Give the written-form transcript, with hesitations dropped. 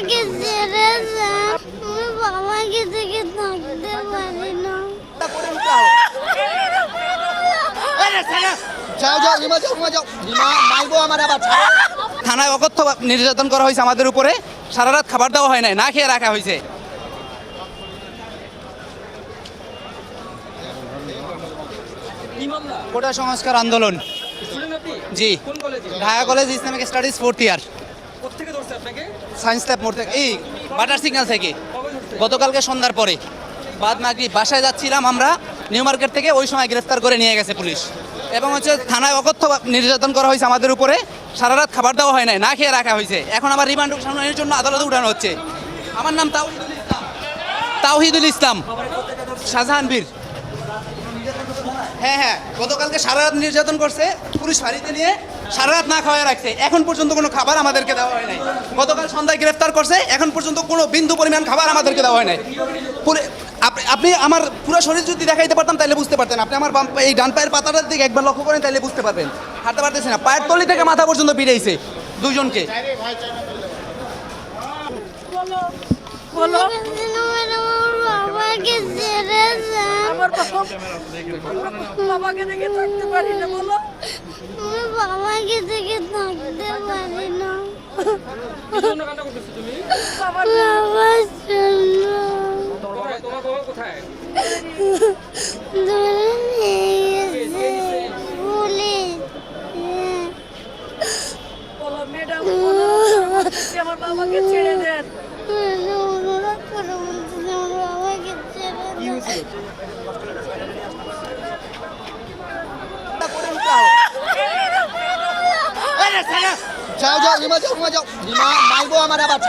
আমাকে ছেড়ে যান, আমি বাবাকে থেকে থাকতে পারি না। থানায় অকথ্য নির্যাতন করা হয়েছে আমাদের উপরে, সারা রাত খাবার দেওয়া হয় নাই, না খেয়ে রাখা হয়েছে। কোটা সংস্কার আন্দোলন, জি, Dhaka college Islamic studies 4th year, science lab মোড় থেকে, এই বাটার সিগন্যাল থেকে। গতকালকে সন্ধ্যার পরে বাদ মাগরিব বাসায় যাচ্ছিলাম আমরা নিউ মার্কেট থেকে, ওই সময় গ্রেফতার করে নিয়ে গেছে পুলিশ। এবং হচ্ছে থানায় অকথ্য নির্যাতন করা হয়েছে আমাদের উপরে, সারা রাত খাবার দেওয়া হয় নাই, না খেয়ে রাখা হয়েছে। এখন আবার রিমান্ড শুনানির জন্য আদালতে উঠানো হচ্ছে। আমার নাম তাওহিদুল ইসলাম, শাহজাহান বীর। হ্যাঁ হ্যাঁ, গতকালকে সারা রাত নির্যাতন করছে, পুলিশ ফাঁড়িতে নিয়ে সারা রাত না খাওয়াই রাখছে। এখন পর্যন্ত কোনো খাবার আমাদেরকে দেওয়া হয় নাই। গতকাল সন্ধ্যায় গ্রেফতার করছে, এখন পর্যন্ত কোনো বিন্দু পরিমাণ খাবার আমাদেরকে দেওয়া হয় নাই। আপনি আমার পুরো শরীর যদি দেখাইতে পারতাম তাহলে বুঝতে পারতেন। আপনি আমার এই ডান পায়ের পাতাটার দিকে একবার লক্ষ্য করেন তাহলে বুঝতে পারবেন। হাঁটতে পারতেছি না, পায়ের তলি থেকে মাথা পর্যন্ত পিড়াইছে দুজনকে। বাবাকে ছেড়ে যান, বাবাকে দেখে থাকতে পারি না, বলো। আমি বাবাকে থেকে থাকতে পারি না। বাবার জন্য ধরে নিয়ে গেছে পুলিশ। বলো ম্যাডাম, আমার বাবাকে ছেড়ে দেন। অনুরোধ করে বলছি আমার বাবাকে ছেড়ে দেন। যাও যাও, রিমা যাও, রিমা যাও, রিমা মাইবো আমার আবার।